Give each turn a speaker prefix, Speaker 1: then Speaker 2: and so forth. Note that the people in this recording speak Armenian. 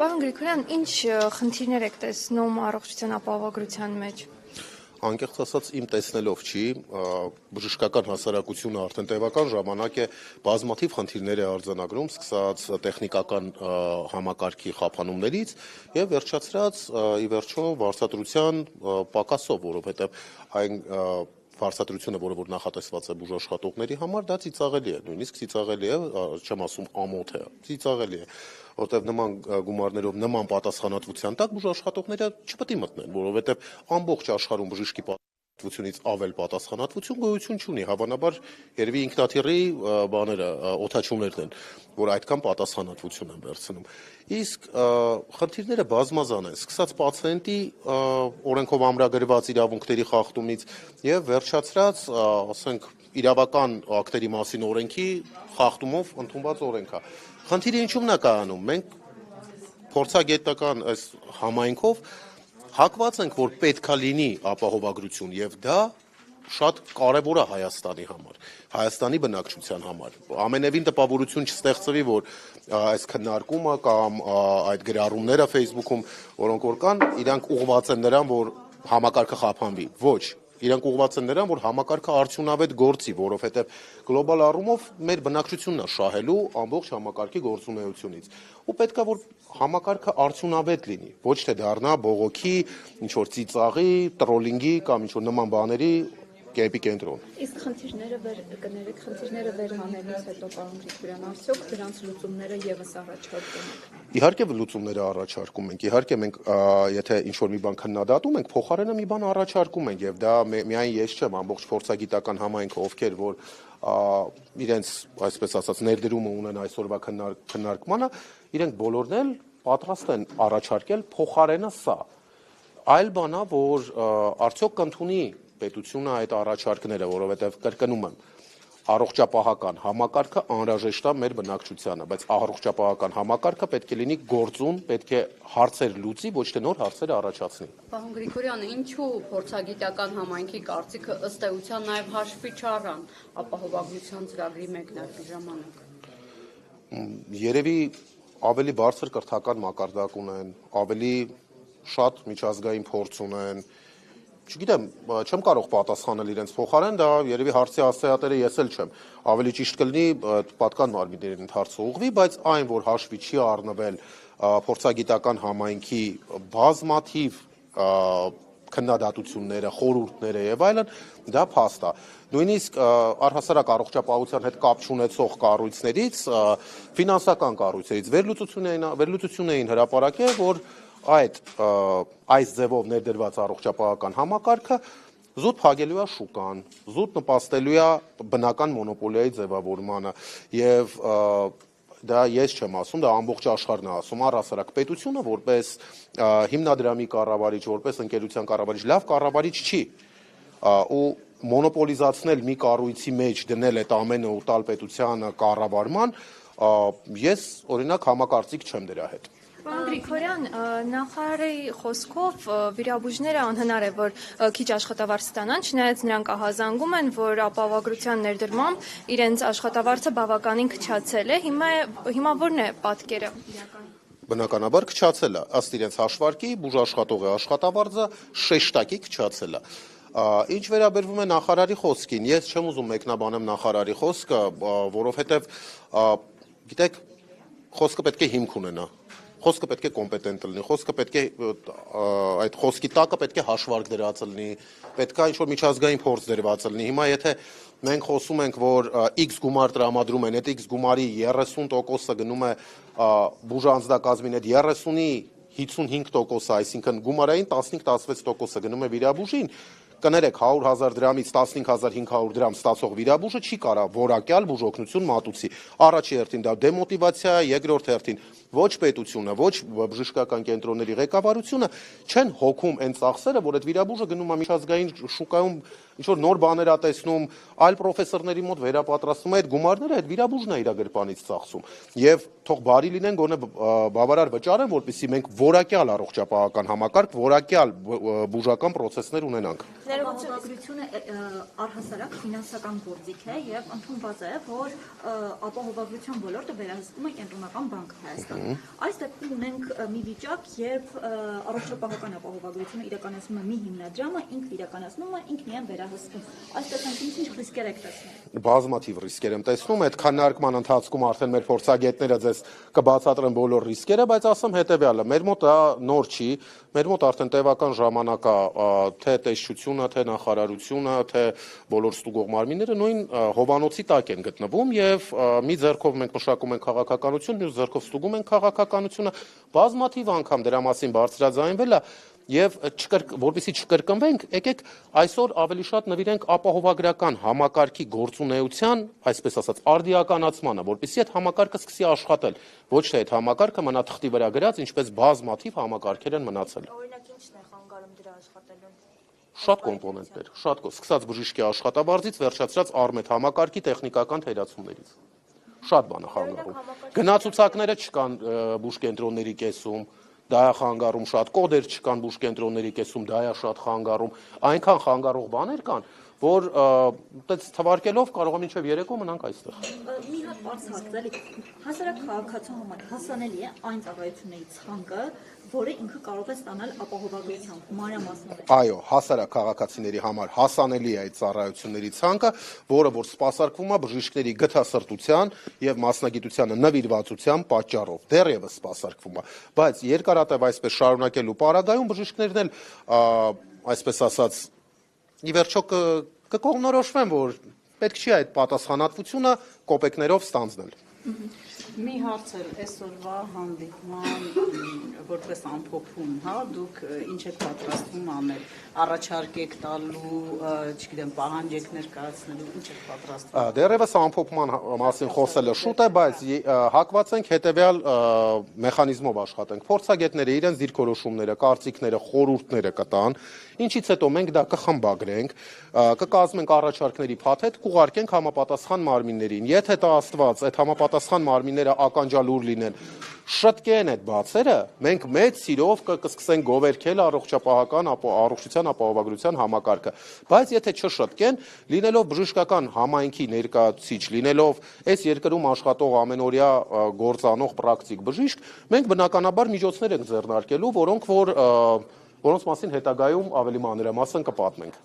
Speaker 1: Պարոն Գրիգորյան, ինչ խնդիրներ եք տեսնում առողջության ապահովագրության մեջ։
Speaker 2: Անկեղծ ասած իմ տեսնելով չի, բժշկական հասարակությունը արդեն տևական ժամանակ է բազմաթիվ խնդիրներ է արձանագրում, սկսած տեխնիկական համակարգի խափանումներից եւ վերջացրած ի վերջո վարչատրության պակասով, որովհետեւ այն վարչատրությունը, որը նախատեսված է բուժաշխատողների համար, դա ծիծաղելի է, նույնիսկ ծիծաղելի է, չեմ ասում ամոթ է, ծիծաղելի է, որտեղ նման գումարներով նման պատասխանատվության տակ բուժաշխատողները չպետք է մտնեն, որովհետև ամբողջ աշխարհում բժշկի պատասխանատվությունից ավել պատասխանատվություն գոյություն չունի, հավանաբար երևի ինքնաթիռի բաները, օդաչուներն են, որ այդքան պատասխանատվություն են վերցնում։ Իսկ խնդիրները բազմազան են, սկսած պացիենտի օրենքով ամրագրված իրավունքների խախտումից եւ վերջացրած, ասենք, իրավական ակտերի մասին օրենքի խախտումով ընդունված օրենք է։ Խնդիրը ինչու՞մն է կայանում։ Մենք փորձագետական այս համայնքով հակված ենք, որ պետքա լինի ապահովագրություն եւ դա շատ կարևոր է Հայաստանի համար, Հայաստանի բնակչության համար։ Ամենևին տպավորություն չստեղծվի, որ այս քննարկումը կամ այդ գրառումները Facebook-ում, որոնք որ կան, իրանք ուղղված են նրան, որ համակարգը խափանվի։ Ոչ, իրանք ուղղված են նրան, որ համակարգը արդյունավետ գործի, որովհետև գլոբալ առումով մեր բնակչությունն է շահելու ամբողջ համակարգի գործունեությունից։ Ու պետքա որ համակարգը արդյունավետ լինի, ոչ թե դառնա բողոքի, ինչ որ ծիծաղի, տրոլինգի կամ ինչ որ նման բաների կեպի կենտրոն։
Speaker 1: Իսկ խնդիրները վեր հանելուց հետո, պարոն Գրիգորյան, արդյոք դրանց լուծումները եւս առաջարկում եք։
Speaker 2: Իհարկե լուծումները առաջարկում ենք, իհարկե մենք եթե ինչ-որ մի բան քննադատում ենք, փոխարենը մի բան առաջարկում ենք եւ դա միայն ես չեմ, ամբողջ փորձագիտական համայնքը, ովքեր որ իրենց, այսպես ասած, ներդրումը ունեն այսօրվա քննարկմանը, իրենք բոլորն էլ պատրաստ են առաջարկել փոխարենը սա։ Այլ բան է, որ արդյոք կընդունի պետությունը այդ առաջարկները, որովհետև կրկնում եմ, առողջապահական համակարգը անհրաժեշտ է մեր բնակչությանը, բայց առողջապահական համակարգը պետք է լինի գործուն, պետք է հարցեր լուծի, ոչ թե նոր հարցեր առաջացնի։
Speaker 3: Պարոն Գրիգորյան, ինչու փորձագիտական համայնքի կարծիքը ըստ էության նաև հաշվի չառան ապահովագրության ծրագրի մեկնարկի ժամանակ։
Speaker 2: Երևի ավելի բարձր կրթական մակարդակ ունեն, ավելի շատ միջազգային փորձ ունեն, չգիտեմ, չեմ կարող պատասխանել իրենց փոխարեն, դա երևի հարցի ասեատերը ես էլ չեմ, ավելի ճիշտ կլինի պատկան մարմիններին հարցը ուղղվի, բայց այն, որ հաշվի չի առնվել փորձագիտական համայնքի բազմաթիվ քննադատությունները, խորհուրդները եւ այլն, դա փաստ է։ Նույնիսկ առհասարակ առողջապահության հետ կապ չունեցող կառույցներից, ֆինանսական կառույցներից վերլուծություն էին հրապարակել, որ այս ձևով ներդրված առողջապահական համակարգը զուտ փակելու է շուկան, զուտ նպաստելու է բնական մոնոպոլիայի ձևավորմանը եւ դա ես չեմ ասում, դա ամբողջ աշխարհն է ասում, առհասարակ պետությունը որպես հիմնադրամի կառավարիչ, որպես ընկերության կառավարիչ, լավ կառավարիչ չի ու մոնոպոլիզացնել մի կառույցի մեջ դնել այդ ամենը ու տալ պետությանը կառավարման, ես օրինակ համակարծիք չեմ դրա հետ։
Speaker 1: Պարոն Գրիգորյան, նախարարի խոսքով վիրաբույժները անհնար է, որ քիչ աշխատավարձ ստանան, չնայած նրանք ահազանգում են, որ ապահովագրության ներդրմամբ իրենց աշխատավարձը բավականին քչացել է, հիմա ո՞րն է պատկերը։
Speaker 2: Բնականաբար քչացել է, ըստ իրենց հաշվարկի, բուժաշխատողի աշխատավարձը շեշտակի քչացել է։ Ինչ վերաբերվում է նախարարի խոսքին, ես չեմ ուզում մեկնաբանեմ նախարարի խոսքը, որովհետև գիտեք, խոսքը պետք է հիմք ունենա։ Խոսքը պետք է կոմպետենտ լինի, խոսքը պետք է այդ խոսքի տակը պետք է հաշվարկ դրած լինի, պետք է ինչ-որ միջազգային փորձ դրված լինի։ Հիմա եթե մենք խոսում ենք, որ X գումար տրամադրում են, այդ X գումարի 30%-ը գնում է բուժանձնակազմին, այդ 30-ի 55%-ը, այսինքն գումարային 15-16%-ը գնում է վիրաբուժին, կներեք 100,000 դրամից 15,500 դրամ ստացող վիրաբուժը չի կարա որակյալ բուժօգնություն մատուցի։ Առաջի հերթին դա դեմոտիվացիա է, երկրորդ հերթին ոչ պետությունը, ոչ բժշկական կենտրոնների ղեկավարությունը չեն հոգում այն ծախսերը, որ այդ վիրաբուժը գնում է միջազգային շուկայում ինչ որ նոր բաներ ա տեսնում, այլ պրոֆեսորների մոտ վերապատրաստում է այդ գումարները, այդ վիրաբուժն է իր գրպանից ծախսում։ Եվ թող բարի լինեն գոնե բավարար վճարեն, որպեսզի մենք որակյալ առողջապահական համակարգ, որակյալ բուժական պրոցեսներ ունենանք։
Speaker 4: Ապահովագրությունը առհասարակ ֆինանսական գործիք է եւ ընդունված է, որ ապահովագրության ոլորտը վերահսկում է Կենտրոնական բանկը Հայաստանում։ Այս դեպքում ունենք մի վիճակ, երբ առողջապահական ապահովագրությունը իրականացնում է մի հիմնադրամը, ինքը իրականացնում է, ինքն իրեն վերահսկում։ Այս տեսանկյունից ինչ ռիսկեր եք տեսնում։
Speaker 2: Բազմաթիվ ռիսկեր եմ տեսնում, այդ քննարկման ընթացքում արդեն մեր փորձագետները ձեզ կբացատրեն բոլոր ռիսկերը, բայց ասեմ հետեւյալը, մեր մոտ դա նոր չի, մեր մոտ արդեն տևական ժամանակ է թե տեսչությունը, թե նախարարությունը, թե բոլոր ստուգող մարմինները նույն հովանոցի տակ են գտնվում եւ մի ձեռքով մենք մշակում ենք քաղաքականություն, մյուս ձեռքով ստուգում ենք քաղաքականությունը, բազմաթիվ անգամ դրա մասին բարձրաձայնվել է եւ որպեսզի չկրկնվենք, եկեք այսօր ավելի շատ նվիրենք ապահովագրական համակարգի գործունեության, այսպես ասած, արդիականացմանը, որպեսզի այդ համակարգը սկսի աշխատել, ոչ թե այդ համակարգը մնա թղթի վրա գրած, ինչպես բազմաթիվ համակարգեր են մնացել։
Speaker 4: Օրինակ ինչն է խանգարում դրա աշխատելուն։
Speaker 2: Շատ կոմպոնենտներ, շատ սկսած բժիշկի աշխատավարձից վերջացրած արմետ համակարգի տեխնիկական թերացումներից։ Շատ բան է խանգարում։ Գնացուցակները չկան բուժկենտրոնների կեսում, դա է խանգարում շատ, կոդեր չկան բուժկենտրոնների կեսում, դա է շատ խանգարում, այնքան խանգարող բաներ կան, որ այդպես թվարկելով կարող եմ մինչև երեկո մնանք այստեղ։
Speaker 4: Մի հատ բարձ հատվել, հասարակ քաղաքացու համար հասանելի է այն ծառայությունների ցանկը, որը ինքը կարող է ստանալ ապահովագրությամբ, մանրամասնորեն։
Speaker 2: Այո, հասարակ քաղաքացիների համար հասանելի է այդ ծառայությունների ցանկը, որը որ սպասարկվում է բժիշկների գթասրտության եւ մասնագիտությանը նվիրվածության պատճառով, դեռևս սպասարկվում է, բայց երկարատև այսպես շարունակելու պարագայում բժիշկներն էլ այսպես ասած ի վերջո կկողմնորոշվեն, որ պետք չի այդ պատասխանատվությունը կոպեկներով ստանձնել։
Speaker 5: Մի հարց էլ այսօրվա հանդիպման որպես ամփոփում, հա, դուք ինչ եք պատրաստվում անել, առաջարկ եք տալու, չգիտեմ, պահանջ եք ներկայացնելու, ինչ եք պատրաստվում։
Speaker 2: Դեռևս ամփոփման մասին խոսելը շուտ է, բայց հակված ենք հետեւյալ մեխանիզմով աշխատենք։ Փորձագետները իրենց դիրքորոշումները, կարծիքները, խորհուրդները կտան, ինչից հետո մենք դա կխմբագրենք, կկազմենք առաջարկների փաթեթ, կուղարկենք համապատասխան մարմիններին։ Եթե դա Աստված, այդ համապատասխան մարմինները ականջալուր լինեն, շտկեն այդ բացերը, մենք մեծ սիրով կսկսենք գովերքել առողջության ապահովագրության համակարգը։ Բայց եթե չշտկեն, լինելով բժշկական համայնքի ներկայացուցիչ, լինելով այս երկրում աշխատող ամենօրյա գործանող պրակտիկ բժիշկ, մենք բնականաբար միջոցներ ենք ձեռնարկելու, որոնց մասին հետագայում ավելի մանրամասն կպատմենք։